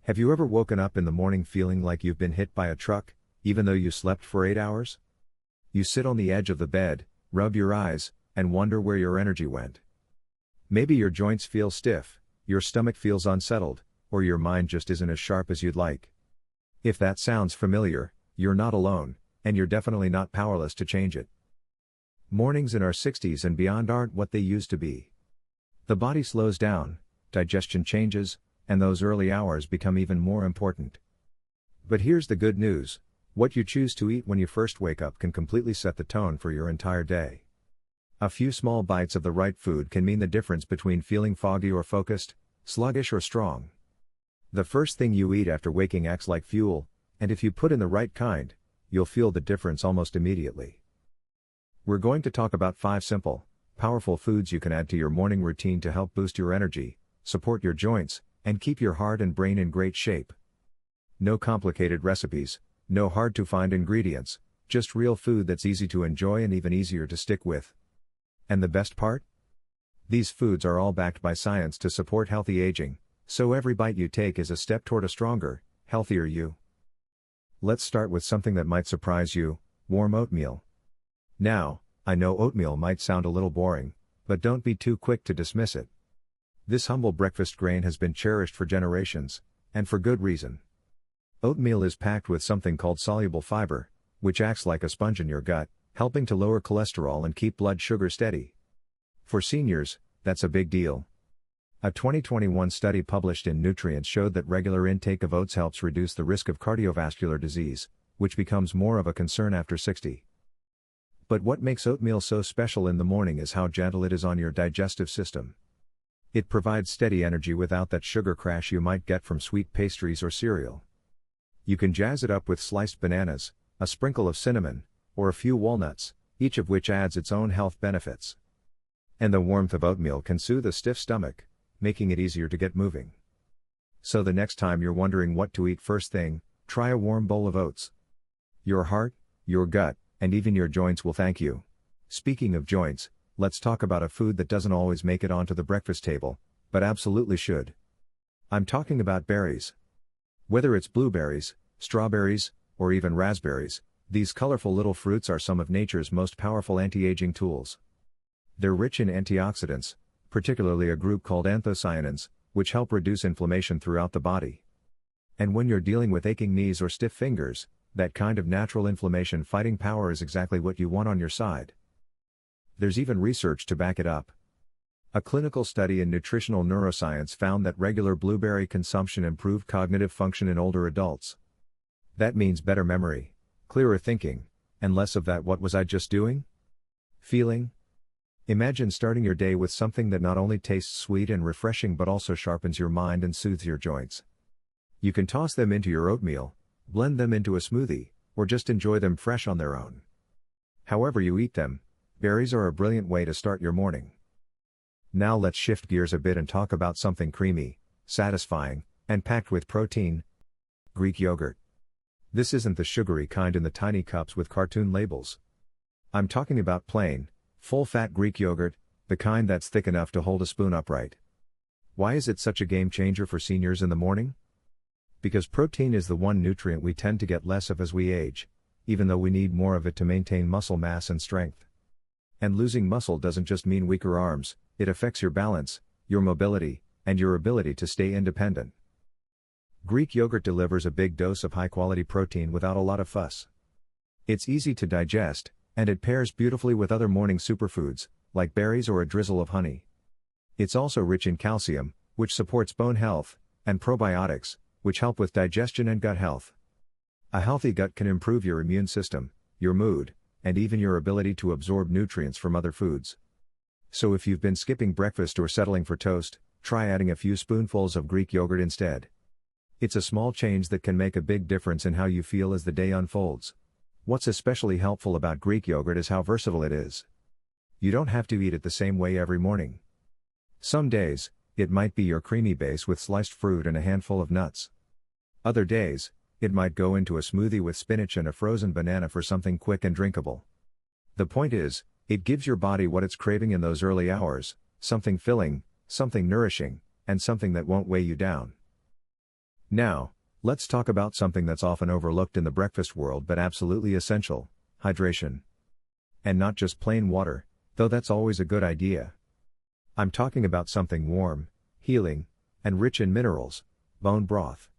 Have you ever woken up in the morning feeling like you've been hit by a truck, even though you slept for 8 hours? You sit on the edge of the bed, rub your eyes, and wonder where your energy went. Maybe your joints feel stiff, your stomach feels unsettled, or your mind just isn't as sharp as you'd like. If that sounds familiar, you're not alone, and you're definitely not powerless to change it. Mornings in our 60s and beyond aren't what they used to be. The body slows down, digestion changes, and those early hours become even more important. But here's the good news: what you choose to eat when you first wake up can completely set the tone for your entire day. A few small bites of the right food can mean the difference between feeling foggy or focused, sluggish or strong. The first thing you eat after waking acts like fuel, and if you put in the right kind, you'll feel the difference almost immediately. We're going to talk about 5 simple, powerful foods you can add to your morning routine to help boost your energy, support your joints, and keep your heart and brain in great shape. No complicated recipes, no hard-to-find ingredients, just real food that's easy to enjoy and even easier to stick with. And the best part? These foods are all backed by science to support healthy aging, so every bite you take is a step toward a stronger, healthier you. Let's start with something that might surprise you: warm oatmeal. Now, I know oatmeal might sound a little boring, but don't be too quick to dismiss it. This humble breakfast grain has been cherished for generations, and for good reason. Oatmeal is packed with something called soluble fiber, which acts like a sponge in your gut, helping to lower cholesterol and keep blood sugar steady. For seniors, that's a big deal. A 2021 study published in Nutrients showed that regular intake of oats helps reduce the risk of cardiovascular disease, which becomes more of a concern after 60. But what makes oatmeal so special in the morning is how gentle it is on your digestive system. It provides steady energy without that sugar crash you might get from sweet pastries or cereal. You can jazz it up with sliced bananas, a sprinkle of cinnamon, or a few walnuts, each of which adds its own health benefits. And the warmth of oatmeal can soothe a stiff stomach, making it easier to get moving. So the next time you're wondering what to eat first thing, try a warm bowl of oats. Your heart, your gut, and even your joints will thank you. Speaking of joints, let's talk about a food that doesn't always make it onto the breakfast table, but absolutely should. I'm talking about berries. Whether it's blueberries, strawberries, or even raspberries, these colorful little fruits are some of nature's most powerful anti-aging tools. They're rich in antioxidants, particularly a group called anthocyanins, which help reduce inflammation throughout the body. And when you're dealing with aching knees or stiff fingers, that kind of natural inflammation-fighting power is exactly what you want on your side. There's even research to back it up. A clinical study in nutritional neuroscience found that regular blueberry consumption improved cognitive function in older adults. That means better memory, clearer thinking, and less of that "what was I just doing?" feeling. Imagine starting your day with something that not only tastes sweet and refreshing but also sharpens your mind and soothes your joints. You can toss them into your oatmeal, blend them into a smoothie, or just enjoy them fresh on their own. However you eat them, berries are a brilliant way to start your morning. Now let's shift gears a bit and talk about something creamy, satisfying, and packed with protein: Greek yogurt. This isn't the sugary kind in the tiny cups with cartoon labels. I'm talking about plain, full-fat Greek yogurt, the kind that's thick enough to hold a spoon upright. Why is it such a game changer for seniors in the morning? Because protein is the one nutrient we tend to get less of as we age, even though we need more of it to maintain muscle mass and strength. And losing muscle doesn't just mean weaker arms, it affects your balance, your mobility, and your ability to stay independent. Greek yogurt delivers a big dose of high-quality protein without a lot of fuss. It's easy to digest, and it pairs beautifully with other morning superfoods, like berries or a drizzle of honey. It's also rich in calcium, which supports bone health, and probiotics, which help with digestion and gut health. A healthy gut can improve your immune system, your mood, and even your ability to absorb nutrients from other foods. So if you've been skipping breakfast or settling for toast, try adding a few spoonfuls of Greek yogurt instead. It's a small change that can make a big difference in how you feel as the day unfolds. What's especially helpful about Greek yogurt is how versatile it is. You don't have to eat it the same way every morning. Some days, it might be your creamy base with sliced fruit and a handful of nuts. Other days, it might go into a smoothie with spinach and a frozen banana for something quick and drinkable. The point is, it gives your body what it's craving in those early hours: something filling, something nourishing, and something that won't weigh you down. Now, let's talk about something that's often overlooked in the breakfast world but absolutely essential: hydration. And not just plain water, though that's always a good idea. I'm talking about something warm, healing, and rich in minerals: bone broth.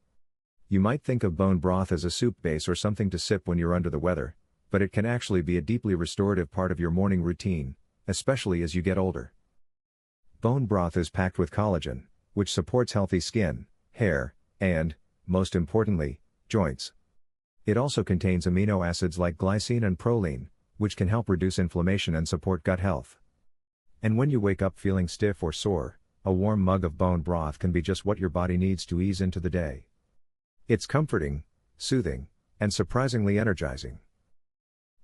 You might think of bone broth as a soup base or something to sip when you're under the weather, but it can actually be a deeply restorative part of your morning routine, especially as you get older. Bone broth is packed with collagen, which supports healthy skin, hair, and, most importantly, joints. It also contains amino acids like glycine and proline, which can help reduce inflammation and support gut health. And when you wake up feeling stiff or sore, a warm mug of bone broth can be just what your body needs to ease into the day. It's comforting, soothing, and surprisingly energizing.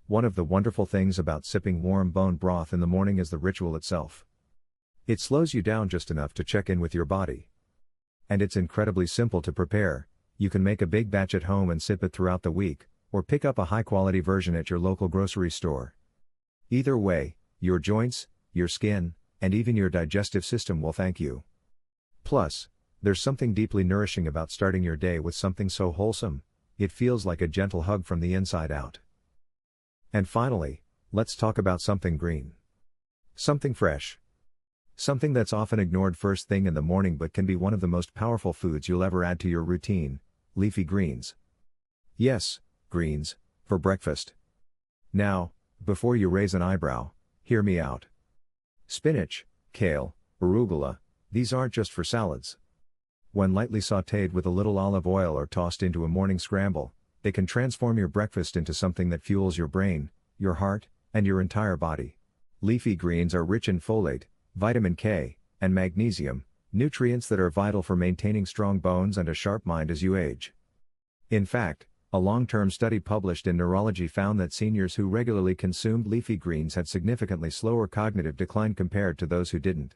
One of the wonderful things about sipping warm bone broth in the morning is the ritual itself. It slows you down just enough to check in with your body. And it's incredibly simple to prepare. You can make a big batch at home and sip it throughout the week, or pick up a high-quality version at your local grocery store. Either way, your joints, your skin, and even your digestive system will thank you. Plus, there's something deeply nourishing about starting your day with something so wholesome. It feels like a gentle hug from the inside out. And finally, let's talk about something green. Something fresh. Something that's often ignored first thing in the morning but can be one of the most powerful foods you'll ever add to your routine: leafy greens. Yes, greens, for breakfast. Now, before you raise an eyebrow, hear me out. Spinach, kale, arugula, these aren't just for salads. When lightly sautéed with a little olive oil or tossed into a morning scramble, they can transform your breakfast into something that fuels your brain, your heart, and your entire body. Leafy greens are rich in folate, vitamin K, and magnesium, nutrients that are vital for maintaining strong bones and a sharp mind as you age. In fact, a long-term study published in Neurology found that seniors who regularly consumed leafy greens had significantly slower cognitive decline compared to those who didn't.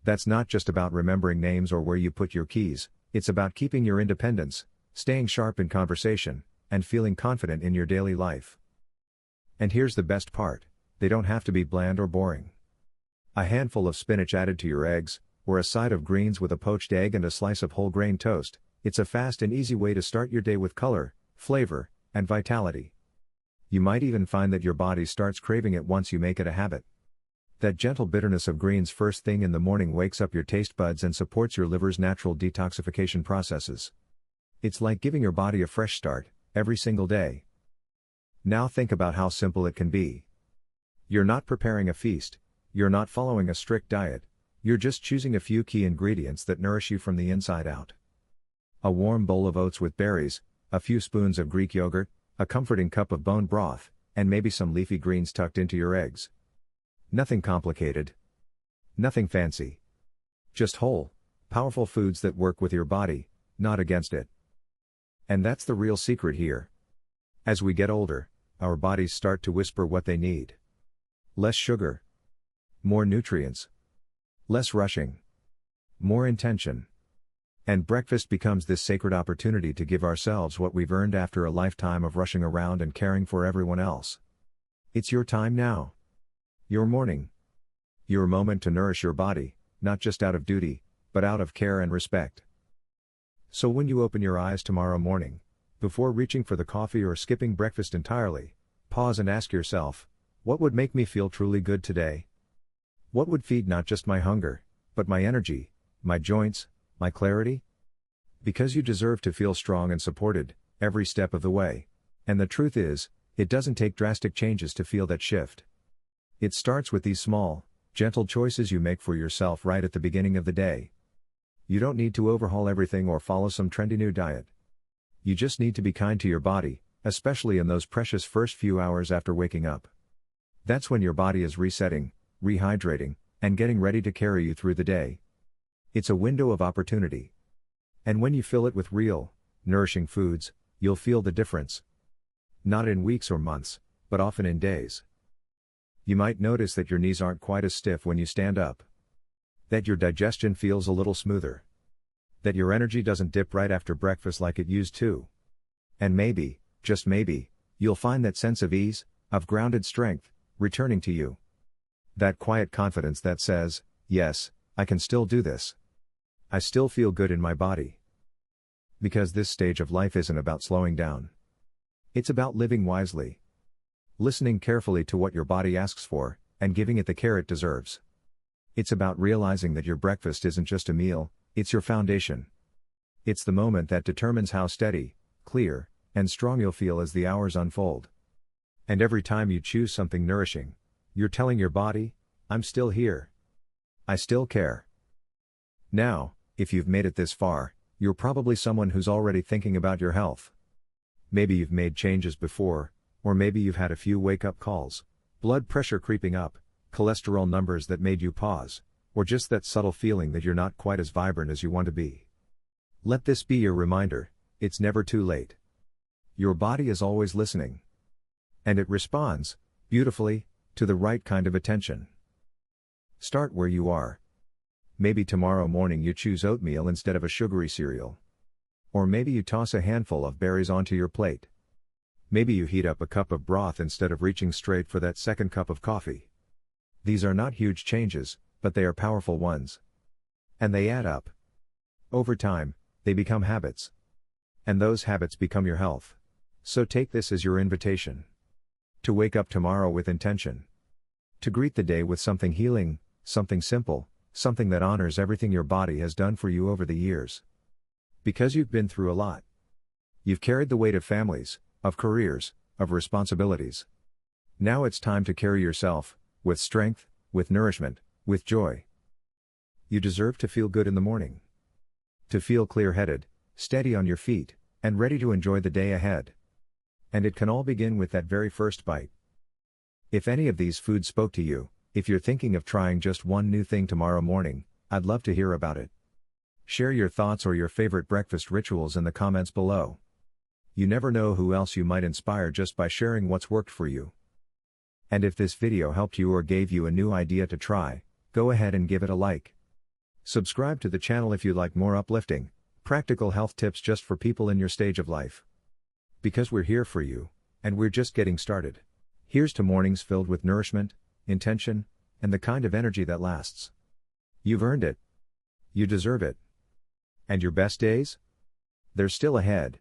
That's not just about remembering names or where you put your keys, it's about keeping your independence, staying sharp in conversation, and feeling confident in your daily life. And here's the best part: they don't have to be bland or boring. A handful of spinach added to your eggs, or a side of greens with a poached egg and a slice of whole grain toast, it's a fast and easy way to start your day with color, flavor, and vitality. You might even find that your body starts craving it once you make it a habit. That gentle bitterness of greens first thing in the morning wakes up your taste buds and supports your liver's natural detoxification processes. It's like giving your body a fresh start, every single day. Now think about how simple it can be. You're not preparing a feast, you're not following a strict diet, you're just choosing a few key ingredients that nourish you from the inside out. A warm bowl of oats with berries, a few spoons of Greek yogurt, a comforting cup of bone broth, and maybe some leafy greens tucked into your eggs. Nothing complicated. Nothing fancy. Just whole, powerful foods that work with your body, not against it. And that's the real secret here. As we get older, our bodies start to whisper what they need. Less sugar. More nutrients. Less rushing. More intention. And breakfast becomes this sacred opportunity to give ourselves what we've earned after a lifetime of rushing around and caring for everyone else. It's your time now. Your morning. Your moment to nourish your body, not just out of duty, but out of care and respect. So when you open your eyes tomorrow morning, before reaching for the coffee or skipping breakfast entirely, pause and ask yourself, what would make me feel truly good today? What would feed not just my hunger, but my energy, my joints, my clarity? Because you deserve to feel strong and supported, every step of the way. And the truth is, it doesn't take drastic changes to feel that shift. It starts with these small, gentle choices you make for yourself right at the beginning of the day. You don't need to overhaul everything or follow some trendy new diet. You just need to be kind to your body, especially in those precious first few hours after waking up. That's when your body is resetting, rehydrating, and getting ready to carry you through the day. It's a window of opportunity. And when you fill it with real, nourishing foods, you'll feel the difference. Not in weeks or months, but often in days. You might notice that your knees aren't quite as stiff when you stand up. That your digestion feels a little smoother. That your energy doesn't dip right after breakfast like it used to. And maybe, just maybe, you'll find that sense of ease, of grounded strength, returning to you. That quiet confidence that says, yes, I can still do this. I still feel good in my body. Because this stage of life isn't about slowing down. It's about living wisely. Listening carefully to what your body asks for, and giving it the care it deserves. It's about realizing that your breakfast isn't just a meal, it's your foundation. It's the moment that determines how steady, clear, and strong you'll feel as the hours unfold. And every time you choose something nourishing, you're telling your body, I'm still here. I still care. Now, if you've made it this far, you're probably someone who's already thinking about your health. Maybe you've made changes before, or maybe you've had a few wake-up calls, blood pressure creeping up, cholesterol numbers that made you pause, or just that subtle feeling that you're not quite as vibrant as you want to be. Let this be your reminder, it's never too late. Your body is always listening. And it responds, beautifully, to the right kind of attention. Start where you are. Maybe tomorrow morning you choose oatmeal instead of a sugary cereal. Or maybe you toss a handful of berries onto your plate. Maybe you heat up a cup of broth instead of reaching straight for that second cup of coffee. These are not huge changes, but they are powerful ones. And they add up. Over time, they become habits. And those habits become your health. So take this as your invitation. To wake up tomorrow with intention. To greet the day with something healing, something simple, something that honors everything your body has done for you over the years. Because you've been through a lot. You've carried the weight of families, of careers, of responsibilities. Now it's time to carry yourself, with strength, with nourishment, with joy. You deserve to feel good in the morning. To feel clear-headed, steady on your feet, and ready to enjoy the day ahead. And it can all begin with that very first bite. If any of these foods spoke to you, if you're thinking of trying just one new thing tomorrow morning, I'd love to hear about it. Share your thoughts or your favorite breakfast rituals in the comments below. You never know who else you might inspire just by sharing what's worked for you. And if this video helped you or gave you a new idea to try, go ahead and give it a like. Subscribe to the channel if you like more uplifting, practical health tips just for people in your stage of life. Because we're here for you, and we're just getting started. Here's to mornings filled with nourishment, intention, and the kind of energy that lasts. You've earned it. You deserve it. And your best days? They're still ahead.